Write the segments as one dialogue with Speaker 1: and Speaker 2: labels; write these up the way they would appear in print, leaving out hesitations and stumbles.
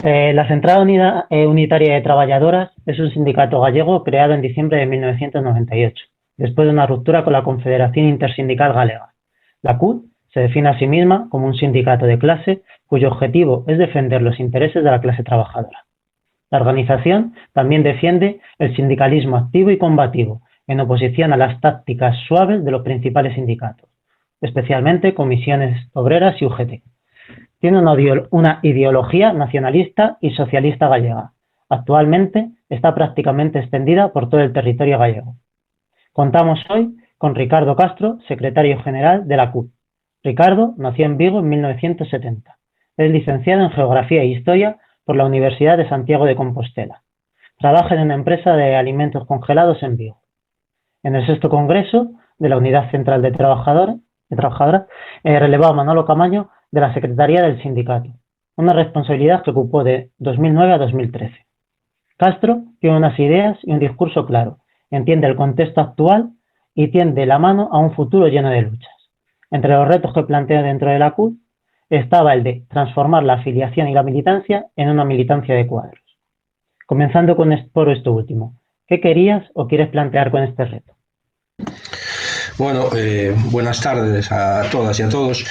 Speaker 1: La Central Unitaria de Traballadoras es un sindicato gallego creado en diciembre de 1998, después de una ruptura con la Confederación Intersindical Galega. La CUT se define a sí misma como un sindicato de clase cuyo objetivo es defender los intereses de la clase trabajadora. La organización también defiende el sindicalismo activo y combativo, en oposición a las tácticas suaves de los principales sindicatos, especialmente Comisiones Obreras y UGT. Tiene una ideología nacionalista y socialista gallega. Actualmente está prácticamente extendida por todo el territorio gallego. Contamos hoy con Ricardo Castro, secretario general de la CUT. Ricardo nació en Vigo en 1970. Es licenciado en Geografía e Historia por la Universidad de Santiago de Compostela. Trabaja en una empresa de alimentos congelados en Vigo. En el 6º Congreso de la Unidad Central de Trabajadoras, relevó a Manolo Camaño de la Secretaría del Sindicato, una responsabilidad que ocupó de 2009 a 2013. Castro tiene unas ideas y un discurso claro, entiende el contexto actual y tiende la mano a un futuro lleno de luchas. Entre los retos que plantea dentro de la CUT estaba el de transformar la afiliación y la militancia en una militancia de cuadros. Comenzando por esto último, ¿qué querías o quieres plantear con este reto?
Speaker 2: Bueno, buenas tardes a todas y a todos.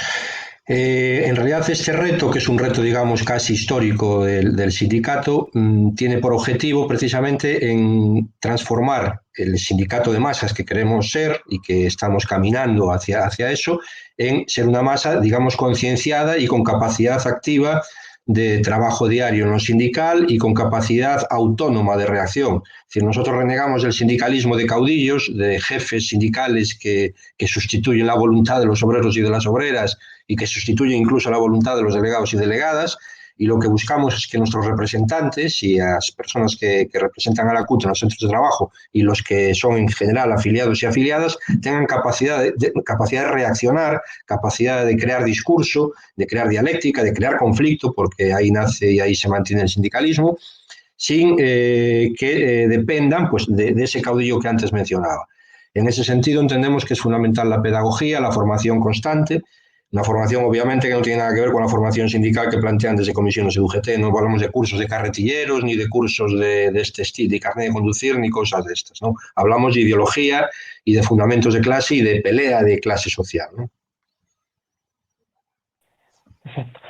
Speaker 2: En realidad este reto, que es un reto, digamos, casi histórico del sindicato, tiene por objetivo precisamente en transformar el sindicato de masas que queremos ser y que estamos caminando hacia eso, en ser una masa, digamos, concienciada y con capacidad activa de trabajo diario en lo sindical y con capacidad autónoma de reacción. Es decir, nosotros renegamos del sindicalismo de caudillos, de jefes sindicales que sustituyen la voluntad de los obreros y de las obreras y que sustituyen incluso la voluntad de los delegados y delegadas, y lo que buscamos es que nuestros representantes y las personas que representan a la CUT en los centros de trabajo y los que son en general afiliados y afiliadas tengan capacidad de reaccionar, capacidad de crear discurso, de crear dialéctica, de crear conflicto, porque ahí nace y ahí se mantiene el sindicalismo, sin que dependan pues, de ese caudillo que antes mencionaba. En ese sentido entendemos que es fundamental la pedagogía, la formación constante, una formación obviamente que no tiene nada que ver con la formación sindical que plantean desde comisiones de UGT, no hablamos de cursos de carretilleros ni de cursos de este estilo, de carnet de conducir ni cosas de estas, ¿no? Hablamos de ideología y de fundamentos de clase y de pelea de clase social, ¿no?
Speaker 1: Perfecto.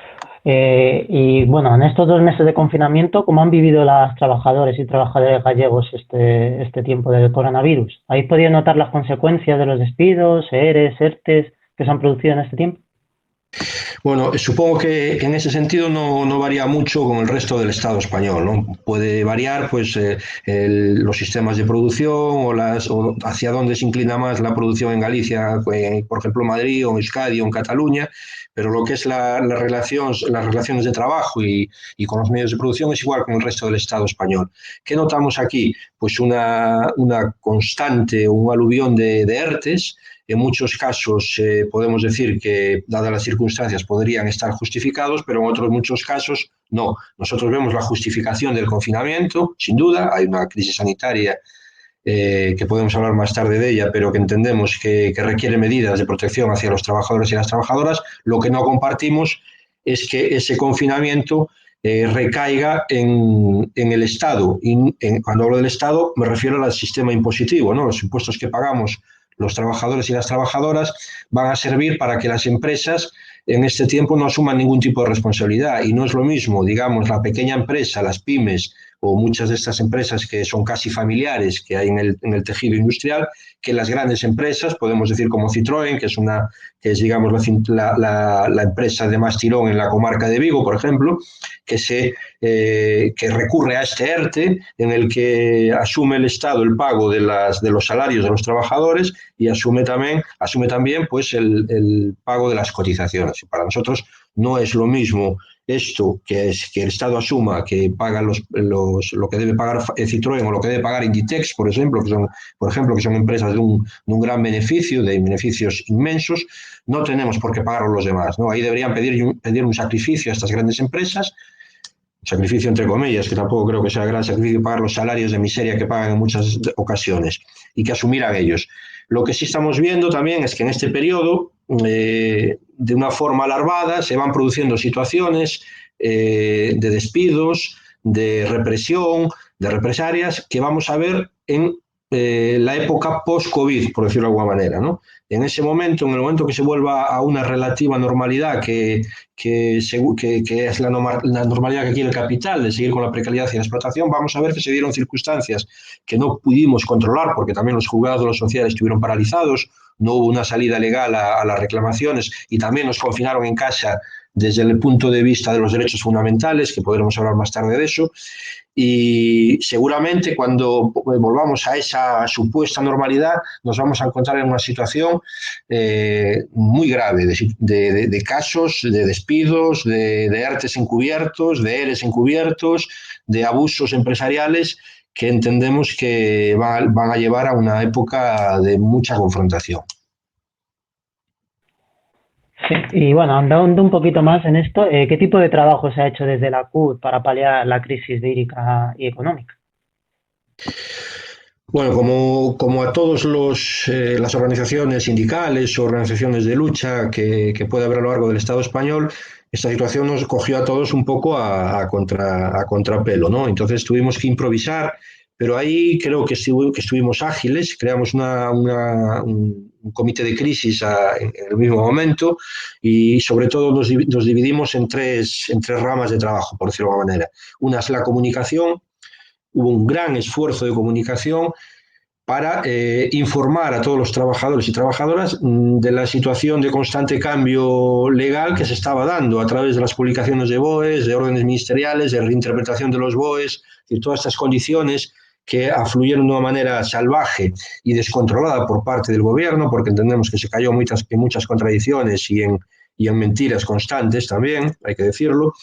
Speaker 1: Y bueno, en estos 2 meses de confinamiento, ¿cómo han vivido las trabajadoras y trabajadores gallegos este tiempo del coronavirus? ¿Habéis podido notar las consecuencias de los despidos, ERES, ERTES que se han producido en este tiempo?
Speaker 2: Bueno, supongo que en ese sentido no varía mucho con el resto del Estado español, ¿no? Puede variar pues, los sistemas de producción o hacia dónde se inclina más la producción en Galicia, por ejemplo, Madrid o en Euskadi o en Cataluña, pero lo que es las relaciones de trabajo y con los medios de producción es igual con el resto del Estado español. ¿Qué notamos aquí? Pues una constante, un aluvión de ERTES. En muchos casos podemos decir que, dadas las circunstancias, podrían estar justificados, pero en otros muchos casos no. Nosotros vemos la justificación del confinamiento, sin duda, hay una crisis sanitaria que podemos hablar más tarde de ella, pero que entendemos que requiere medidas de protección hacia los trabajadores y las trabajadoras. Lo que no compartimos es que ese confinamiento recaiga en el Estado. Y cuando hablo del Estado me refiero al sistema impositivo, ¿no? Los impuestos que pagamos los trabajadores y las trabajadoras van a servir para que las empresas en este tiempo no asuman ningún tipo de responsabilidad. Y no es lo mismo, digamos, la pequeña empresa, las pymes o muchas de estas empresas que son casi familiares que hay en el tejido industrial, que las grandes empresas, podemos decir como Citroën, que es digamos, la empresa de más tirón en la comarca de Vigo, por ejemplo, que recurre a este ERTE en el que asume el Estado el pago de los salarios de los trabajadores y asume también pues, el pago de las cotizaciones. Y para nosotros no es lo mismo esto, que es que el Estado asuma que paga lo que debe pagar Citroën o lo que debe pagar Inditex, por ejemplo, que son empresas de un gran beneficio, de beneficios inmensos, no tenemos por qué pagarlo los demás, ¿no? Ahí deberían pedir un sacrificio a estas grandes empresas, sacrificio entre comillas, que tampoco creo que sea gran sacrificio pagar los salarios de miseria que pagan en muchas ocasiones, y que asumieran ellos. Lo que sí estamos viendo también es que en este periodo, de una forma alarmada, se van produciendo situaciones de despidos, de represión, de represalias, que vamos a ver en la época post-COVID, por decirlo de alguna manera, ¿no? En ese momento, en el momento que se vuelva a una relativa normalidad, que es la normalidad que quiere el capital, de seguir con la precariedad y la explotación, vamos a ver que se dieron circunstancias que no pudimos controlar, porque también los juzgados sociales estuvieron paralizados, no hubo una salida legal a las reclamaciones y también nos confinaron en casa desde el punto de vista de los derechos fundamentales, que podremos hablar más tarde de eso. Y seguramente cuando volvamos a esa supuesta normalidad nos vamos a encontrar en una situación muy grave de casos, de despidos, de ERTES encubiertos, de ERES encubiertos, de abusos empresariales que entendemos que van a llevar a una época de mucha confrontación.
Speaker 1: Sí, y bueno, andando un poquito más en esto, ¿qué tipo de trabajo se ha hecho desde la CUT para paliar la crisis hídrica y económica?
Speaker 2: Bueno, como a todas las organizaciones sindicales o organizaciones de lucha que puede haber a lo largo del Estado español, esta situación nos cogió a todos un poco a contrapelo, ¿no? Entonces tuvimos que improvisar, pero ahí creo que estuvimos ágiles, creamos un comité de crisis en el mismo momento y sobre todo nos dividimos en tres ramas de trabajo, por decirlo de alguna manera. Una es la comunicación. Hubo un gran esfuerzo de comunicación para informar a todos los trabajadores y trabajadoras de la situación de constante cambio legal que se estaba dando a través de las publicaciones de BOEs, de órdenes ministeriales, de reinterpretación de los BOEs, y todas estas condiciones que afluyeron de una manera salvaje y descontrolada por parte del gobierno, porque entendemos que se cayó en muchas contradicciones y en mentiras constantes también, hay que decirlo.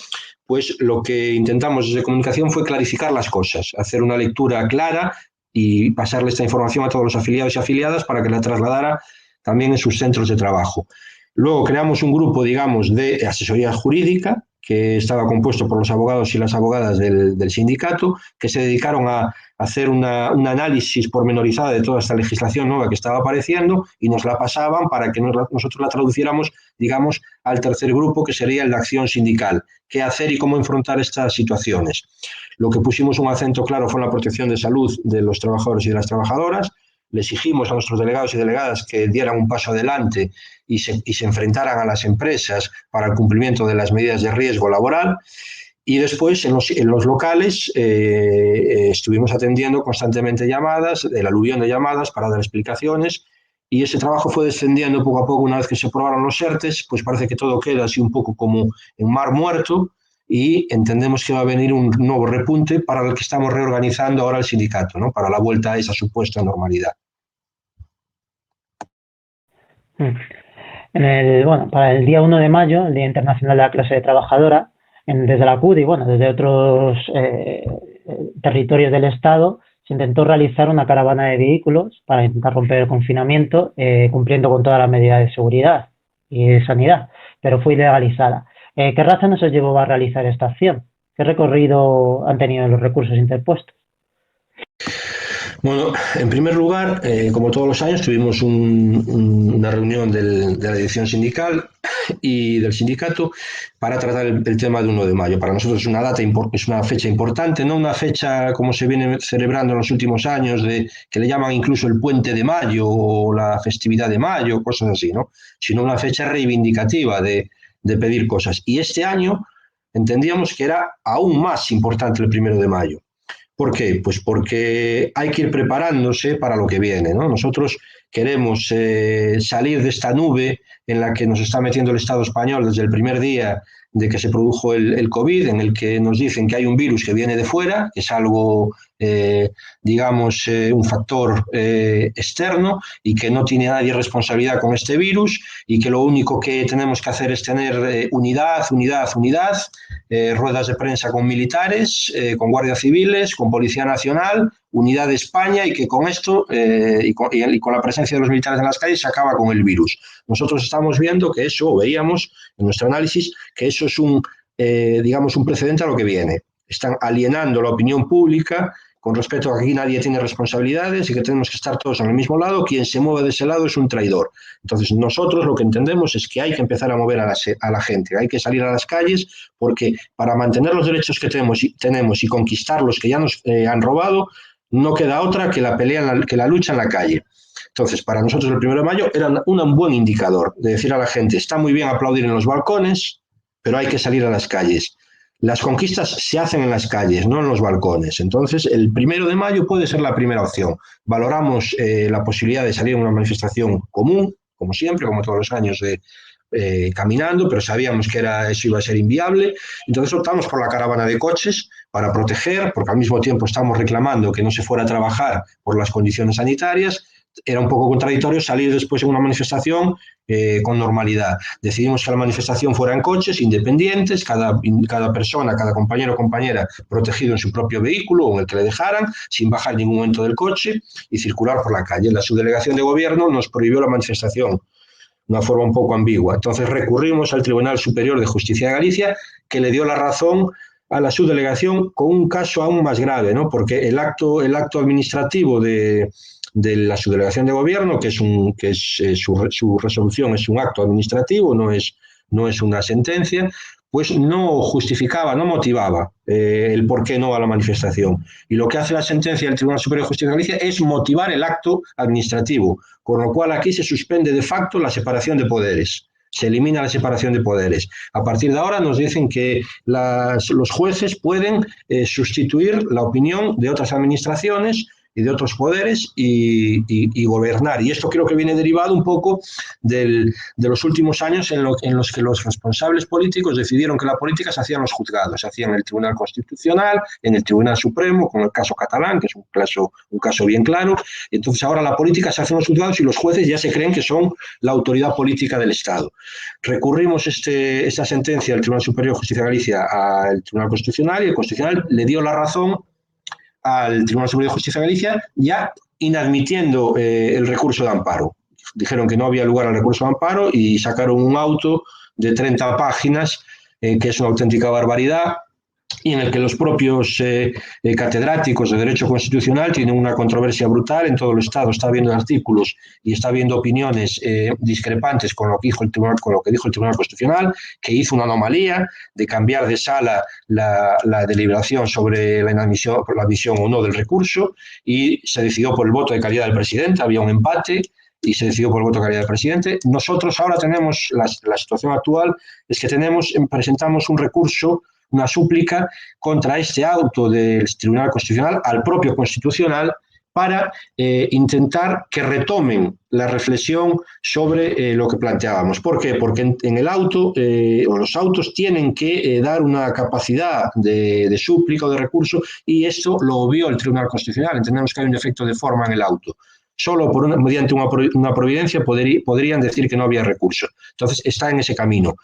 Speaker 2: Pues lo que intentamos desde comunicación fue clarificar las cosas, hacer una lectura clara y pasarle esta información a todos los afiliados y afiliadas para que la trasladara también en sus centros de trabajo. Luego creamos un grupo, digamos, de asesoría jurídica que estaba compuesto por los abogados y las abogadas del sindicato, que se dedicaron a hacer un análisis pormenorizado de toda esta legislación nueva que estaba apareciendo y nos la pasaban para que nosotros la traduciéramos, digamos, al tercer grupo, que sería el de acción sindical. ¿Qué hacer y cómo enfrentar estas situaciones? Lo que pusimos un acento claro fue en la protección de salud de los trabajadores y de las trabajadoras. Le exigimos a nuestros delegados y delegadas que dieran un paso adelante y se enfrentaran a las empresas para el cumplimiento de las medidas de riesgo laboral. Y después en los locales estuvimos atendiendo constantemente llamadas, el aluvión de llamadas para dar explicaciones, y ese trabajo fue descendiendo poco a poco. Una vez que se aprobaron los ERTES, pues parece que todo queda así un poco como en mar muerto, y entendemos que va a venir un nuevo repunte para el que estamos reorganizando ahora el sindicato, ¿no? Para la vuelta a esa supuesta normalidad.
Speaker 1: Bueno, para el día 1 de mayo, el Día Internacional de la Clase Trabajadora, desde la CUT y bueno, desde otros territorios del Estado, se intentó realizar una caravana de vehículos para intentar romper el confinamiento, cumpliendo con todas las medidas de seguridad y de sanidad, pero fue ilegalizada. ¿Qué razones os llevó a realizar esta acción? ¿Qué recorrido han tenido los recursos interpuestos?
Speaker 2: Bueno, en primer lugar, como todos los años, tuvimos una reunión de la dirección sindical y del sindicato para tratar el tema de 1 de mayo. Para nosotros es una fecha importante, no una fecha como se viene celebrando en los últimos años, que le llaman incluso el puente de mayo o la festividad de mayo, cosas así, ¿no? Sino una fecha reivindicativa de pedir cosas. Y este año entendíamos que era aún más importante el 1 de mayo. ¿Por qué? Pues porque hay que ir preparándose para lo que viene, ¿no? Nosotros queremos salir de esta nube en la que nos está metiendo el Estado español desde el primer día de que se produjo el COVID, en el que nos dicen que hay un virus que viene de fuera, que es algo, digamos, un factor externo y que no tiene nadie responsabilidad con este virus y que lo único que tenemos que hacer es tener unidad, ruedas de prensa con militares, con guardias civiles, con Policía Nacional, unidad de España, y que con esto y con la presencia de los militares en las calles se acaba con el virus. Nosotros estamos viendo que eso, veíamos en nuestro análisis, que eso es digamos, un precedente a lo que viene. Están alienando la opinión pública con respecto a que aquí nadie tiene responsabilidades y que tenemos que estar todos en el mismo lado, quien se mueve de ese lado es un traidor. Entonces nosotros lo que entendemos es que hay que empezar a mover a la gente, hay que salir a las calles, porque para mantener los derechos que tenemos y conquistar los que ya nos han robado, no queda otra que la pelea, que la lucha en la calle. Entonces, para nosotros el 1 de mayo era un buen indicador de decir a la gente, está muy bien aplaudir en los balcones, pero hay que salir a las calles. Las conquistas se hacen en las calles, no en los balcones. Entonces, el 1 de mayo puede ser la primera opción. Valoramos la posibilidad de salir a una manifestación común, como siempre, como todos los años, caminando, pero sabíamos que eso iba a ser inviable. Entonces optamos por la caravana de coches para proteger, porque al mismo tiempo estamos reclamando que no se fuera a trabajar por las condiciones sanitarias. Era un poco contradictorio salir después en una manifestación con normalidad. Decidimos que la manifestación fuera en coches independientes, cada persona, cada compañero o compañera protegido en su propio vehículo o en el que le dejaran, sin bajar en ningún momento del coche y circular por la calle. La subdelegación de gobierno nos prohibió la manifestación, una forma un poco ambigua. Entonces recurrimos al Tribunal Superior de Justicia de Galicia, que le dio la razón a la subdelegación con un caso aún más grave, ¿no? Porque el acto administrativo de la subdelegación de gobierno, su resolución es un acto administrativo, no es una sentencia, pues no justificaba, no motivaba el por qué no a la manifestación. Y lo que hace la sentencia del Tribunal Superior de Justicia de Galicia es motivar el acto administrativo, con lo cual aquí se suspende de facto la separación de poderes. Se elimina la separación de poderes. A partir de ahora nos dicen que los jueces pueden sustituir la opinión de otras administraciones y de otros poderes y gobernar. Y esto creo que viene derivado un poco de los últimos años en los que los responsables políticos decidieron que la política se hacía en los juzgados, se hacía en el Tribunal Constitucional, en el Tribunal Supremo, con el caso catalán, que es un caso bien claro. Entonces ahora la política se hace en los juzgados y los jueces ya se creen que son la autoridad política del Estado. Recurrimos esta sentencia del Tribunal Superior de Justicia de Galicia al Tribunal Constitucional y el Constitucional le dio la razón al Tribunal Superior de Justicia de Galicia, ya inadmitiendo el recurso de amparo. Dijeron que no había lugar al recurso de amparo y sacaron un auto de 30 páginas, que es una auténtica barbaridad, y en el que los propios catedráticos de Derecho Constitucional tienen una controversia brutal en todo el Estado. Está habiendo artículos y está habiendo opiniones discrepantes con lo que dijo el Tribunal Constitucional, que hizo una anomalía de cambiar de sala la deliberación sobre la inadmisión, la admisión o no del recurso, y se decidió por el voto de calidad del presidente. Había un empate y se decidió por el voto de calidad del presidente. Nosotros ahora tenemos, la situación actual es que presentamos un recurso, una súplica contra este auto del Tribunal Constitucional al propio Constitucional para intentar que retomen la reflexión sobre lo que planteábamos. ¿Por qué? Porque en el auto, o los autos tienen que dar una capacidad de súplica o de recurso, y esto lo obvió el Tribunal Constitucional. Entendemos que hay un defecto de forma en el auto. Solo mediante una providencia podrían decir que no había recurso. Entonces está en ese camino.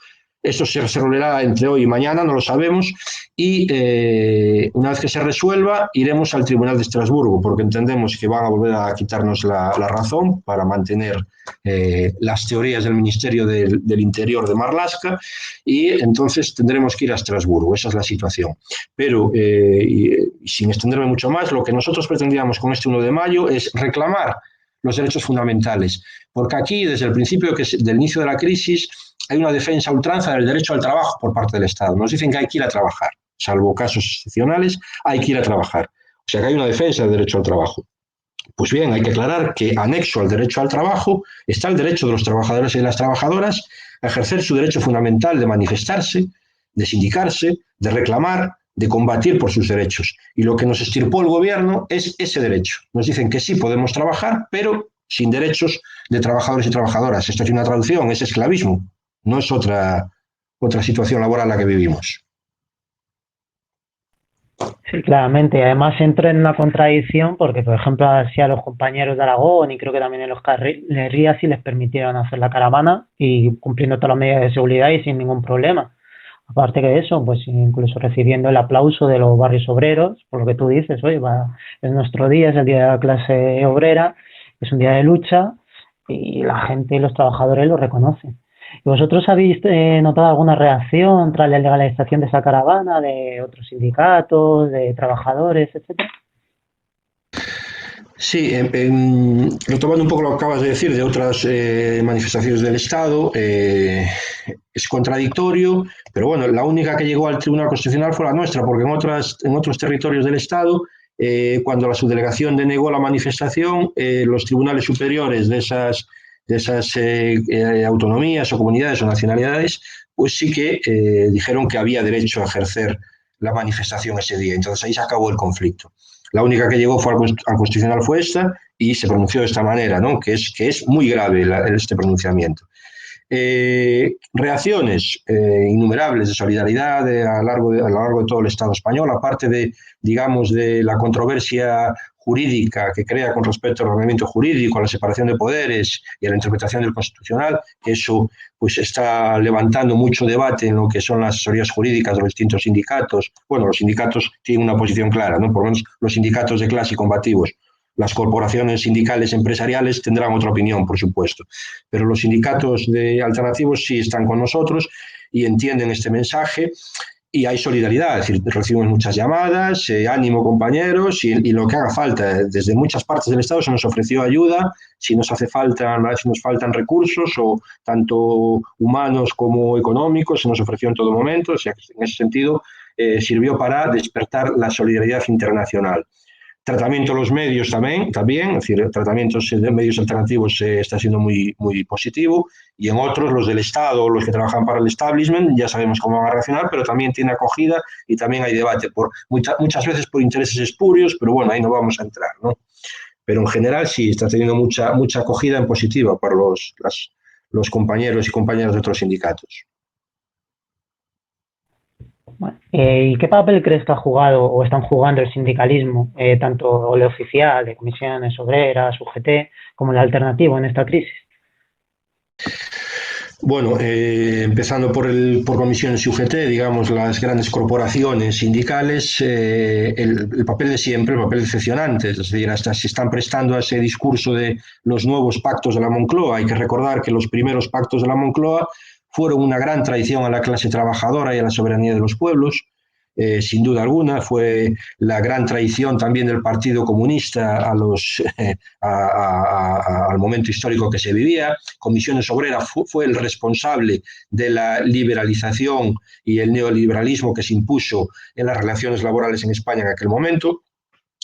Speaker 2: Esto se resolverá entre hoy y mañana, no lo sabemos, y una vez que se resuelva iremos al Tribunal de Estrasburgo, porque entendemos que van a volver a quitarnos la razón para mantener las teorías del Ministerio del Interior de Marlaska, y entonces tendremos que ir a Estrasburgo. Esa es la situación. Pero, sin extenderme mucho más, lo que nosotros pretendíamos con este 1 de mayo es reclamar los derechos fundamentales, porque aquí, desde el principio del inicio de la crisis, hay una defensa a ultranza del derecho al trabajo por parte del Estado. Nos dicen que hay que ir a trabajar, salvo casos excepcionales, hay que ir a trabajar. O sea que hay una defensa del derecho al trabajo. Pues bien, hay que aclarar que anexo al derecho al trabajo está el derecho de los trabajadores y de las trabajadoras a ejercer su derecho fundamental de manifestarse, de sindicarse, de reclamar, de combatir por sus derechos. Y lo que nos extirpó el gobierno es ese derecho. Nos dicen que sí podemos trabajar, pero sin derechos de trabajadores y trabajadoras. Esto es una traducción, es esclavismo. No es otra situación laboral la que vivimos.
Speaker 1: Sí, claramente. Además entra en una contradicción porque, por ejemplo, así a los compañeros de Aragón y creo que también en los Carreras sí les permitieron hacer la caravana y cumpliendo todas las medidas de seguridad y sin ningún problema. Aparte que de eso, pues incluso recibiendo el aplauso de los barrios obreros, por lo que tú dices, oye, es nuestro día, es el día de la clase obrera, es un día de lucha y la gente y los trabajadores lo reconocen. ¿Y vosotros habéis notado alguna reacción tras la legalización de esa caravana de otros sindicatos, de trabajadores, etcétera?
Speaker 2: Sí, retomando un poco lo que acabas de decir de otras manifestaciones del Estado, es contradictorio, pero bueno, la única que llegó al Tribunal Constitucional fue la nuestra, porque en otros territorios del Estado, cuando la subdelegación denegó la manifestación, los tribunales superiores de esas autonomías o comunidades o nacionalidades, pues sí que dijeron que había derecho a ejercer la manifestación ese día. Entonces ahí se acabó el conflicto. La única que llegó fue al Constitucional fue esta y se pronunció de esta manera, ¿no? Que es muy grave este pronunciamiento. Reacciones innumerables de solidaridad a lo largo de todo el Estado español, aparte de, digamos, de la controversia jurídica que crea con respecto al ordenamiento jurídico, a la separación de poderes y a la interpretación del Constitucional, que eso pues está levantando mucho debate en lo que son las asesorías jurídicas de los distintos sindicatos. Bueno, los sindicatos tienen una posición clara, ¿no? Por lo menos los sindicatos de clase y combativos. Las corporaciones sindicales empresariales tendrán otra opinión, por supuesto, pero los sindicatos de alternativos sí están con nosotros y entienden este mensaje y hay solidaridad, es decir, recibimos muchas llamadas, ánimo compañeros y lo que haga falta. Desde muchas partes del Estado se nos ofreció ayuda, si nos hace falta, si nos faltan recursos, o tanto humanos como económicos, se nos ofreció en todo momento, o sea, en ese sentido sirvió para despertar la solidaridad internacional. Tratamiento de los medios también, es decir, tratamientos de medios alternativos está siendo muy positivo, y en otros, los del Estado, los que trabajan para el establishment, ya sabemos cómo van a reaccionar, pero también tiene acogida y también hay debate, muchas veces por intereses espurios, pero bueno, ahí no vamos a entrar, ¿no? Pero en general sí, está teniendo mucha acogida en positiva para los compañeros y compañeras de otros sindicatos.
Speaker 1: Bueno, ¿y qué papel crees que ha jugado o están jugando el sindicalismo, tanto el oficial de comisiones obreras, UGT, como el alternativo en esta crisis?
Speaker 2: Bueno, empezando por comisiones y UGT, digamos, las grandes corporaciones sindicales, el papel de siempre, el papel decepcionante, es decir, hasta se están prestando a ese discurso de los nuevos pactos de la Moncloa. Hay que recordar que los primeros pactos de la Moncloa fueron una gran traición a la clase trabajadora y a la soberanía de los pueblos. Sin duda alguna, fue la gran traición también del Partido Comunista al momento histórico que se vivía. Comisiones Obreras fue el responsable de la liberalización y el neoliberalismo que se impuso en las relaciones laborales en España en aquel momento,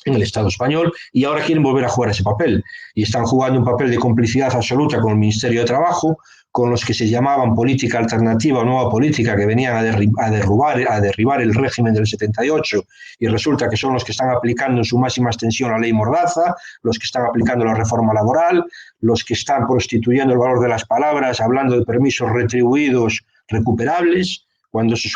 Speaker 2: en el Estado español, y ahora quieren volver a jugar ese papel. Y están jugando un papel de complicidad absoluta con el Ministerio de Trabajo, con los que se llamaban política alternativa o nueva política, que venían a derribar el régimen del 78, y resulta que son los que están aplicando en su máxima extensión la ley Mordaza, los que están aplicando la reforma laboral, los que están prostituyendo el valor de las palabras, hablando de permisos retribuidos recuperables, cuando eso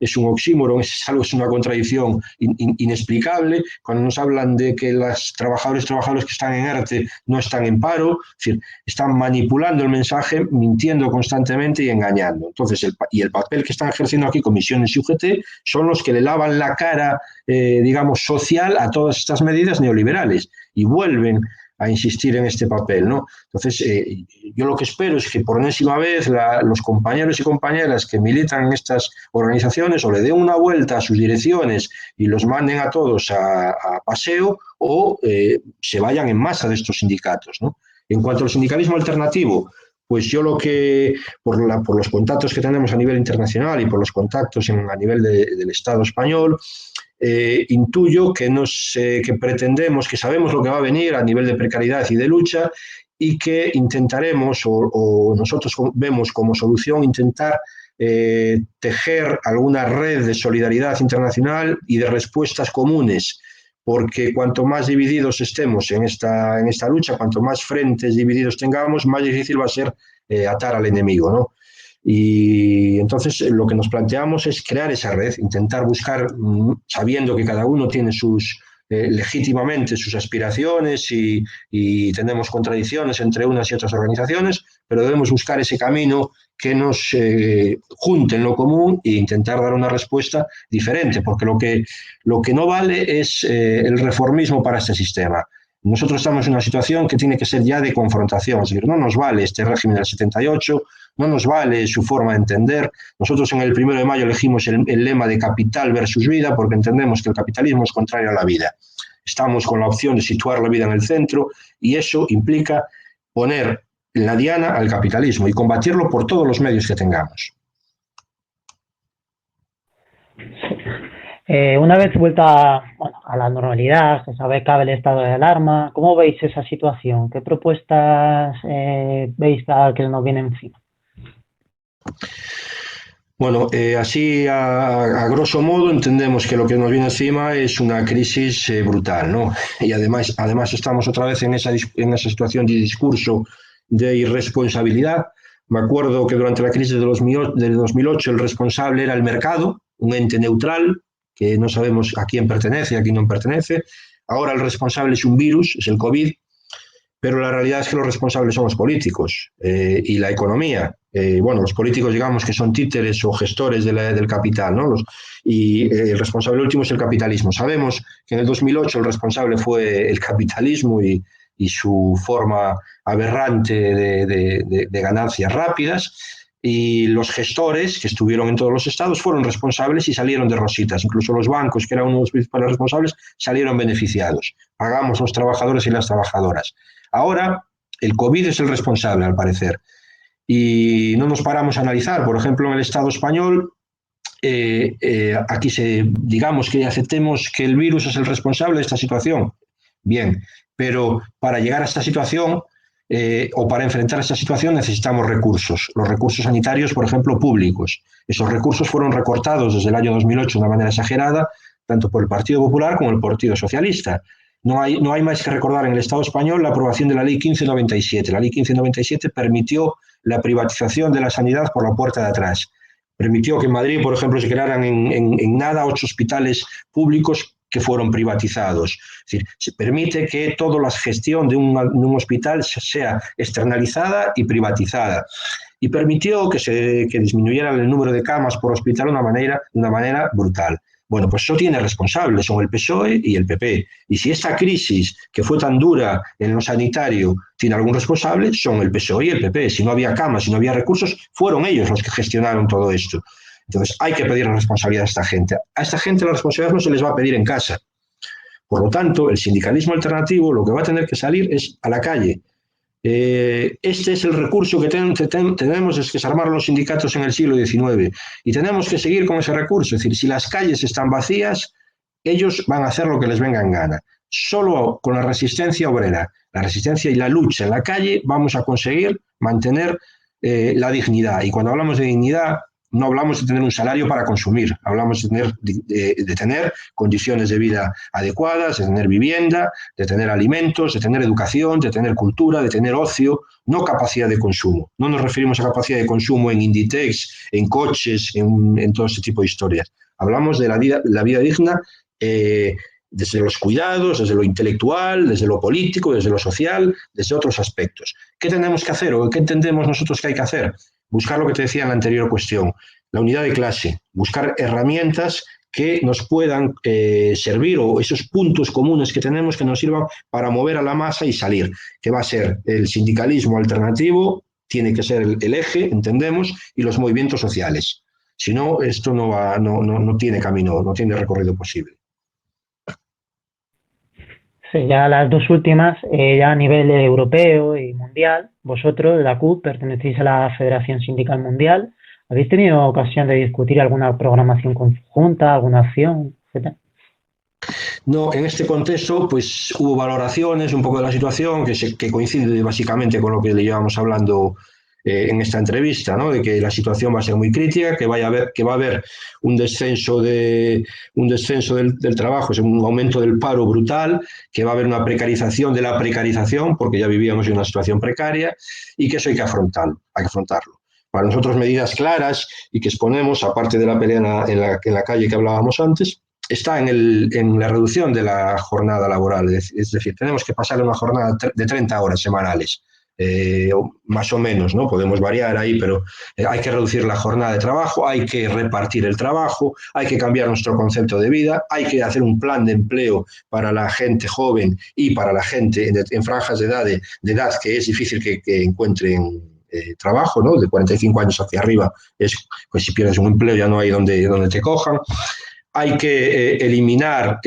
Speaker 2: es un oxímoron, es una contradicción inexplicable, cuando nos hablan de que los trabajadores que están en ERTE no están en paro, es decir, están manipulando el mensaje, mintiendo constantemente y engañando. Entonces, el papel que están ejerciendo aquí comisiones y UGT son los que le lavan la cara, digamos, social a todas estas medidas neoliberales y vuelven a insistir en este papel, ¿no? Entonces, yo lo que espero es que por enésima vez los compañeros y compañeras que militan en estas organizaciones o le den una vuelta a sus direcciones y los manden a todos a paseo, o se vayan en masa de estos sindicatos, ¿no? En cuanto al sindicalismo alternativo, pues yo por los contactos que tenemos a nivel internacional y por los contactos a nivel del Estado español, intuyo que pretendemos, que sabemos lo que va a venir a nivel de precariedad y de lucha, y que intentaremos, o nosotros vemos como solución, intentar tejer alguna red de solidaridad internacional y de respuestas comunes, porque cuanto más divididos estemos en esta lucha, cuanto más frentes divididos tengamos, más difícil va a ser atar al enemigo, ¿no? Y entonces lo que nos planteamos es crear esa red, intentar buscar, sabiendo que cada uno tiene legítimamente sus aspiraciones y tenemos contradicciones entre unas y otras organizaciones, pero debemos buscar ese camino que nos junte en lo común e intentar dar una respuesta diferente, porque lo que no vale es el reformismo para este sistema. Nosotros estamos en una situación que tiene que ser ya de confrontación, es decir, no nos vale este régimen del 78, no nos vale su forma de entender. Nosotros en el 1 de mayo elegimos el lema de capital versus vida, porque entendemos que el capitalismo es contrario a la vida. estamos con la opción de situar la vida en el centro y eso implica poner en la diana al capitalismo y combatirlo por todos los medios que tengamos.
Speaker 1: Una vez vuelta a la normalidad, se sabe que acabe el estado de alarma, ¿cómo veis esa situación? ¿Qué propuestas veis que nos viene encima?
Speaker 2: Bueno, así a grosso modo entendemos que lo que nos viene encima es una crisis brutal, ¿no? Y además estamos otra vez en esa situación de discurso de irresponsabilidad. Me acuerdo que durante la crisis del 2008 el responsable era el mercado, un ente neutral, que no sabemos a quién pertenece, a quién no pertenece. Ahora el responsable es un virus, es el COVID, pero la realidad es que los responsables son los políticos y la economía. Bueno, los políticos digamos que son títeres o gestores del capital, ¿no? El responsable último es el capitalismo. Sabemos que en el 2008 el responsable fue el capitalismo y su forma aberrante de ganancias rápidas, y los gestores que estuvieron en todos los estados fueron responsables y salieron de rositas. Incluso los bancos, que eran uno de los principales responsables, salieron beneficiados. Pagamos los trabajadores y las trabajadoras. Ahora, el COVID es el responsable, al parecer. Y no nos paramos a analizar. Por ejemplo, en el Estado español, aquí digamos que aceptemos que el virus es el responsable de esta situación. Bien, pero para llegar a esta situación o para enfrentar esta situación necesitamos recursos. Los recursos sanitarios, por ejemplo, públicos. Esos recursos fueron recortados desde el año 2008 de una manera exagerada, tanto por el Partido Popular como el Partido Socialista. No hay más que recordar en el Estado español la aprobación de la Ley 1597. La Ley 1597 permitió la privatización de la sanidad por la puerta de atrás. Permitió que en Madrid, por ejemplo, se crearan en nada 8 hospitales públicos que fueron privatizados. Es decir, se permite que toda la gestión de un hospital sea externalizada y privatizada. Y permitió que disminuyera el número de camas por hospital de una manera brutal. Bueno, pues eso tiene responsables, son el PSOE y el PP. Y si esta crisis, que fue tan dura en lo sanitario, tiene algún responsable, son el PSOE y el PP. Si no había camas, si no había recursos, fueron ellos los que gestionaron todo esto. Entonces, hay que pedir la responsabilidad a esta gente. A esta gente la responsabilidad no se les va a pedir en casa. Por lo tanto, el sindicalismo alternativo lo que va a tener que salir es a la calle. Este es el recurso que tenemos, es desarmar los sindicatos en el siglo XIX y tenemos que seguir con ese recurso. Es decir, si las calles están vacías, ellos van a hacer lo que les venga en gana. Solo con la resistencia obrera, la resistencia y la lucha en la calle vamos a conseguir mantener la dignidad. Y cuando hablamos de dignidad, no hablamos de tener un salario para consumir, hablamos de tener condiciones de vida adecuadas, de tener vivienda, de tener alimentos, de tener educación, de tener cultura, de tener ocio, no capacidad de consumo. No nos referimos a capacidad de consumo en Inditex, en coches, en todo ese tipo de historias. Hablamos de la vida digna desde los cuidados, desde lo intelectual, desde lo político, desde lo social, desde otros aspectos. ¿Qué tenemos que hacer o qué entendemos nosotros que hay que hacer? Buscar lo que te decía en la anterior cuestión, la unidad de clase, buscar herramientas que nos puedan servir, o esos puntos comunes que tenemos que nos sirvan para mover a la masa y salir, que va a ser el sindicalismo alternativo, tiene que ser el eje, entendemos, y los movimientos sociales. Si no, esto no tiene camino, no tiene recorrido posible.
Speaker 1: Sí, ya las dos últimas, ya a nivel europeo y mundial, vosotros, la CUT, pertenecéis a la Federación Sindical Mundial. ¿Habéis tenido ocasión de discutir alguna programación conjunta, alguna acción, etcétera?
Speaker 2: No, en este contexto, pues hubo valoraciones un poco de la situación que coincide básicamente con lo que le llevamos hablando en esta entrevista, ¿no? De que la situación va a ser muy crítica, que va a haber un descenso del trabajo, es un aumento del paro brutal, que va a haber una precarización de la precarización, porque ya vivíamos en una situación precaria, y que eso hay que afrontarlo. Para nosotros medidas claras y que exponemos, aparte de la pelea en la calle que hablábamos antes, está en la reducción de la jornada laboral. Es decir, tenemos que pasar a una jornada de 30 horas semanales, más o menos, ¿no? Podemos variar ahí, pero hay que reducir la jornada de trabajo, hay que repartir el trabajo, hay que cambiar nuestro concepto de vida, hay que hacer un plan de empleo para la gente joven y para la gente en franjas de edad que es difícil que encuentren trabajo, ¿no? De 45 años hacia arriba, pues si pierdes un empleo ya no hay donde te cojan. hay que eliminar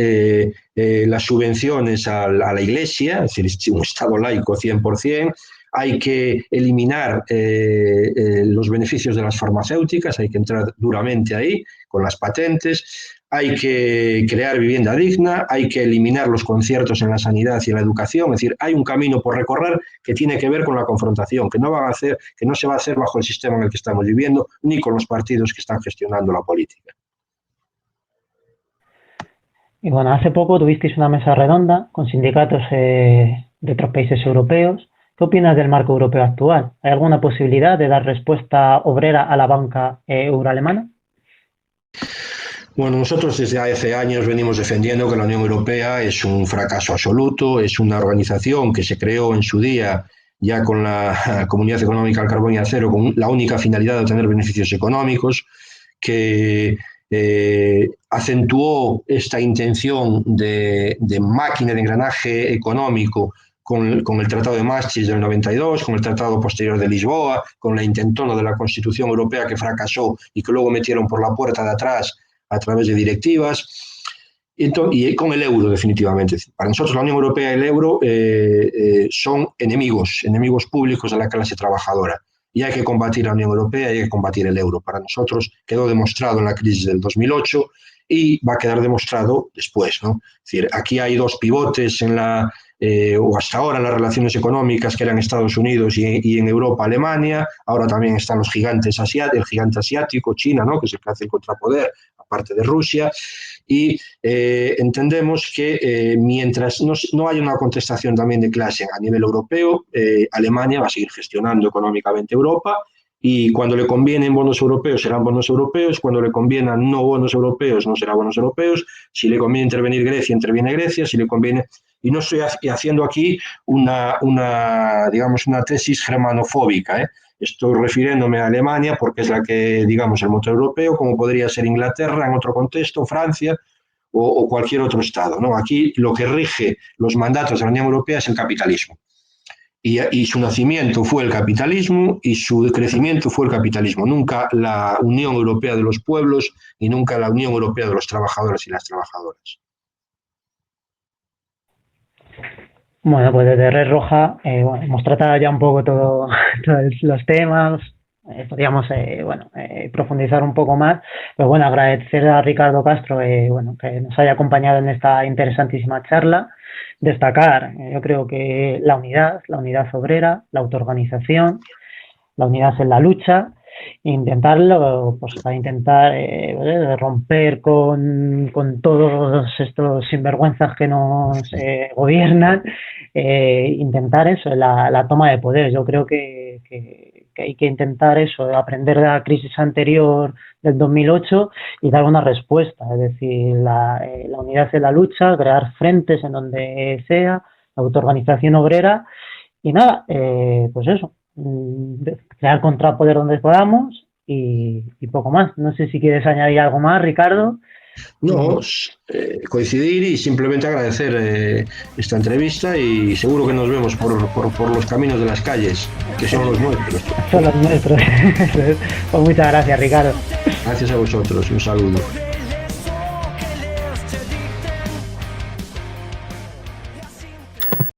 Speaker 2: las subvenciones a la Iglesia, es decir, un Estado laico 100%, hay que eliminar los beneficios de las farmacéuticas, hay que entrar duramente ahí con las patentes, hay que crear vivienda digna, hay que eliminar los conciertos en la sanidad y en la educación, es decir, hay un camino por recorrer que tiene que ver con la confrontación, que no se va a hacer bajo el sistema en el que estamos viviendo, ni con los partidos que están gestionando la política.
Speaker 1: Y bueno, hace poco tuvisteis una mesa redonda con sindicatos de otros países europeos. ¿Qué opinas del marco europeo actual? ¿Hay alguna posibilidad de dar respuesta obrera a la banca euroalemana?
Speaker 2: Bueno, nosotros desde hace años venimos defendiendo que la Unión Europea es un fracaso absoluto, es una organización que se creó en su día ya con la Comunidad Económica del Carbón y Acero con la única finalidad de obtener beneficios económicos, que acentuó esta intención de máquina de engranaje económico con el Tratado de Maastricht del 92, con el Tratado posterior de Lisboa, con la intentona de la Constitución Europea que fracasó y que luego metieron por la puerta de atrás a través de directivas, y con el euro definitivamente. Para nosotros la Unión Europea y el euro son enemigos públicos de la clase trabajadora. Y hay que combatir la Unión Europea y hay que combatir el euro. Para nosotros quedó demostrado en la crisis del 2008 y va a quedar demostrado después, ¿no? Es decir, aquí hay dos pivotes o hasta ahora en las relaciones económicas, que eran Estados Unidos y en Europa Alemania. Ahora también están los gigantes asiáticos, el gigante asiático, China, ¿no?, que es el que hace el contrapoder, aparte de Rusia. Y entendemos que mientras no haya una contestación también de clase a nivel europeo, Alemania va a seguir gestionando económicamente Europa, y cuando le convienen bonos europeos serán bonos europeos, cuando le convienan no bonos europeos no serán bonos europeos, si le conviene intervenir Grecia, interviene Grecia, si le conviene... Y no estoy haciendo aquí digamos, una tesis germanofóbica, ¿eh? Estoy refiriéndome a Alemania porque es la que, digamos, el motor europeo, como podría ser Inglaterra en otro contexto, Francia o cualquier otro Estado, ¿no? Aquí lo que rige los mandatos de la Unión Europea es el capitalismo. Y su nacimiento fue el capitalismo y su crecimiento fue el capitalismo. Nunca la Unión Europea de los pueblos y nunca la Unión Europea de los trabajadores y las trabajadoras.
Speaker 1: Bueno, pues desde Red Roja hemos tratado ya un poco todos los temas. Podríamos profundizar un poco más, pero bueno, agradecer a Ricardo Castro que nos haya acompañado en esta interesantísima charla. Destacar, yo creo que la unidad obrera, la autoorganización, la unidad en la lucha, intentarlo, pues para intentar romper con todos estos sinvergüenzas que nos gobiernan, intentar eso, la toma de poder. Yo creo que hay que intentar eso, aprender de la crisis anterior del 2008 y dar una respuesta, es decir, la unidad en la lucha, crear frentes en donde sea, la autoorganización obrera y nada, pues eso, crear contrapoder donde podamos y poco más. No sé si quieres añadir algo más, Ricardo.
Speaker 2: No, coincidir y simplemente agradecer esta entrevista, y seguro que nos vemos por los caminos de las calles, que son los nuestros.
Speaker 1: Son los nuestros. Pues muchas gracias, Ricardo.
Speaker 2: Gracias a vosotros, un saludo.